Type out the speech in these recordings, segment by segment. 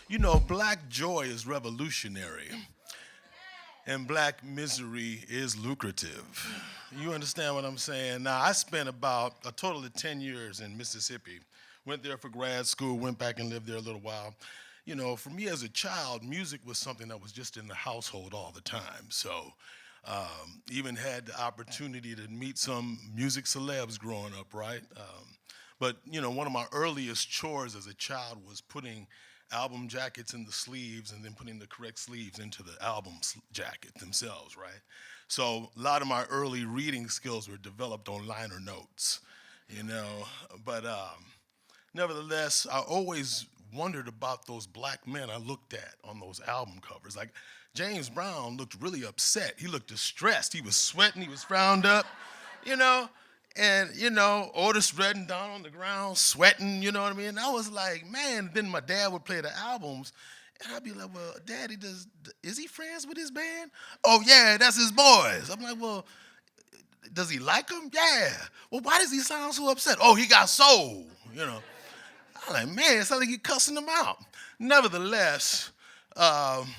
You know, black joy is revolutionary and black misery is lucrative. You understand what I'm saying? Now, I spent about a total of 10 years in Mississippi. Went there for grad school, went back and lived there a little while. You know, for me as a child, music was something that was just in the household all the time. So, even had the opportunity to meet some music celebs growing up, right? But you know, one of my earliest chores as a child was putting album jackets in the sleeves and then putting the correct sleeves into the jacket themselves, right? So a lot of my early reading skills were developed on liner notes, you know. But nevertheless, I always wondered about those black men I looked at on those album covers. Like James Brown looked really upset. He looked distressed. He was sweating. He was frowned up, you know. And, you know, Otis Redding down on the ground, sweating, you know what I mean? I was like, man, then my dad would play the albums, and I'd be like, well, Daddy, is he friends with his band? Oh, yeah, that's his boys. I'm like, well, does he like them? Yeah. Well, why does he sound so upset? Oh, he got soul, you know. I'm like, man, it sounds like you're cussing him out. Nevertheless, um,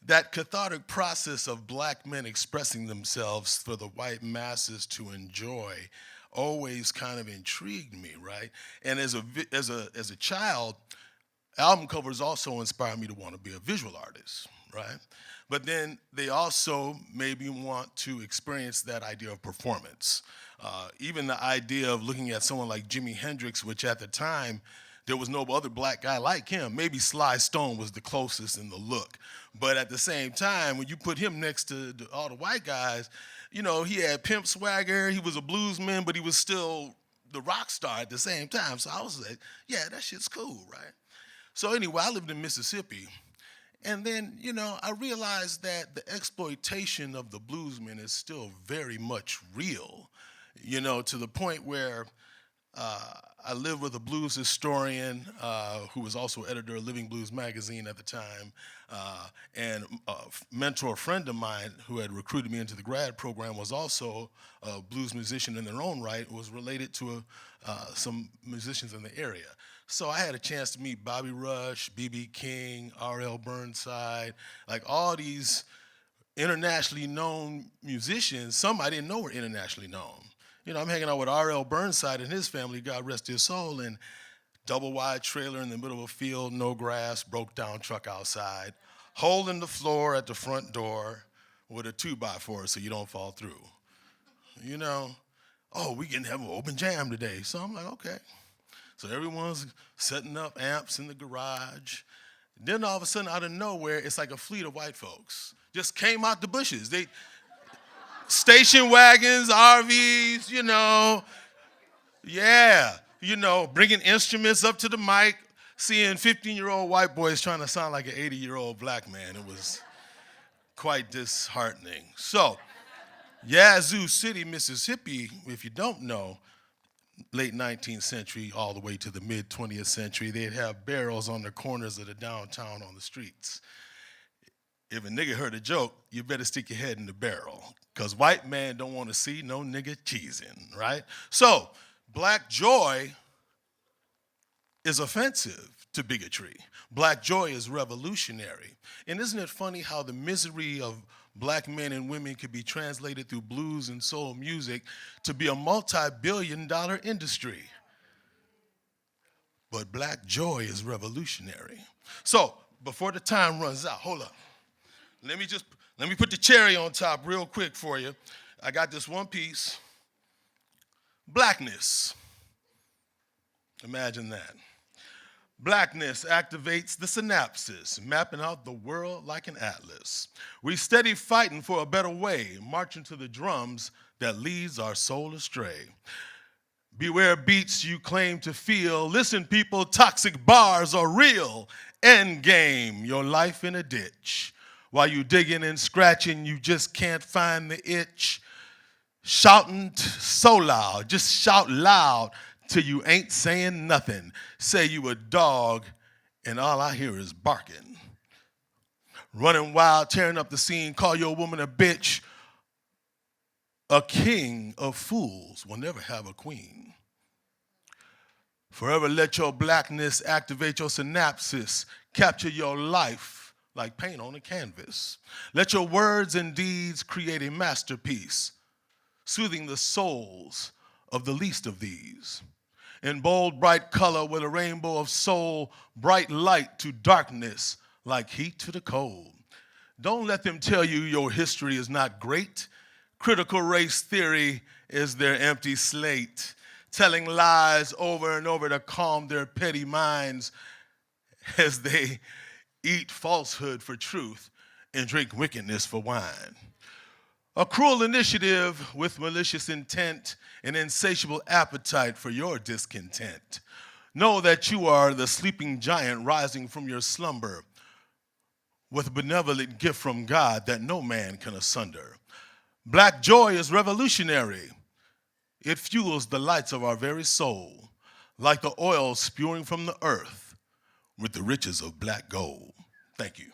that cathartic process of black men expressing themselves for the white masses to enjoy always kind of intrigued me, right? And as a child, album covers also inspired me to want to be a visual artist, right? But then they also made me want to experience that idea of performance. Even the idea of looking at someone like Jimi Hendrix, which at the time there was no other black guy like him. Maybe Sly Stone was the closest in the look. But at the same time, when you put him next to all the white guys, you know, he had pimp swagger, he was a bluesman, but he was still the rock star at the same time. So I was like, yeah, that shit's cool, right? So anyway, I lived in Mississippi. And then, you know, I realized that the exploitation of the bluesmen is still very much real, you know, to the point where I lived with a blues historian who was also editor of Living Blues magazine at the time, and a mentor friend of mine who had recruited me into the grad program was also a blues musician in their own right, was related to some musicians in the area. So I had a chance to meet Bobby Rush, B.B. King, R.L. Burnside, like all these internationally known musicians. Some I didn't know were internationally known. You know, I'm hanging out with R.L. Burnside and his family, God rest his soul, and double wide trailer in the middle of a field, no grass, broke down truck outside, hole in the floor at the front door with a 2x4 so you don't fall through. You know, oh, we can have an open jam today. So I'm like, okay. So everyone's setting up amps in the garage. Then all of a sudden, out of nowhere, it's like a fleet of white folks just came out the bushes. They station wagons, RVs, you know, yeah, you know, bringing instruments up to the mic, seeing 15-year-old white boys trying to sound like an 80-year-old black man. It was quite disheartening. So, Yazoo City, Mississippi, if you don't know, late 19th century all the way to the mid 20th century, they'd have barrels on the corners of the downtown on the streets. If a nigga heard a joke, you better stick your head in the barrel, because white man don't want to see no nigga cheesing, right? So, black joy is offensive to bigotry. Black joy is revolutionary. And isn't it funny how the misery of black men and women could be translated through blues and soul music to be a multi-billion-dollar industry? But black joy is revolutionary. So, before the time runs out, hold up. Let me put the cherry on top real quick for you. I got this one piece. Blackness. Imagine that. Blackness activates the synapses, mapping out the world like an atlas. We steady fighting for a better way, marching to the drums that leads our soul astray. Beware beats you claim to feel. Listen, people, toxic bars are real. End game, your life in a ditch. While you digging and scratching, you just can't find the itch. Shouting so loud, just shout loud till you ain't saying nothing. Say you a dog and all I hear is barking. Running wild, tearing up the scene, call your woman a bitch. A king of fools will never have a queen. Forever let your blackness activate your synapses, capture your life like paint on a canvas. Let your words and deeds create a masterpiece, soothing the souls of the least of these. In bold, bright color with a rainbow of soul, bright light to darkness like heat to the cold. Don't let them tell you your history is not great. Critical race theory is their empty slate, telling lies over and over to calm their petty minds as they eat falsehood for truth and drink wickedness for wine. A cruel initiative with malicious intent and insatiable appetite for your discontent. Know that you are the sleeping giant rising from your slumber with a benevolent gift from God that no man can asunder. Black joy is revolutionary. It fuels the lights of our very soul, like the oil spewing from the earth with the riches of black gold. Thank you.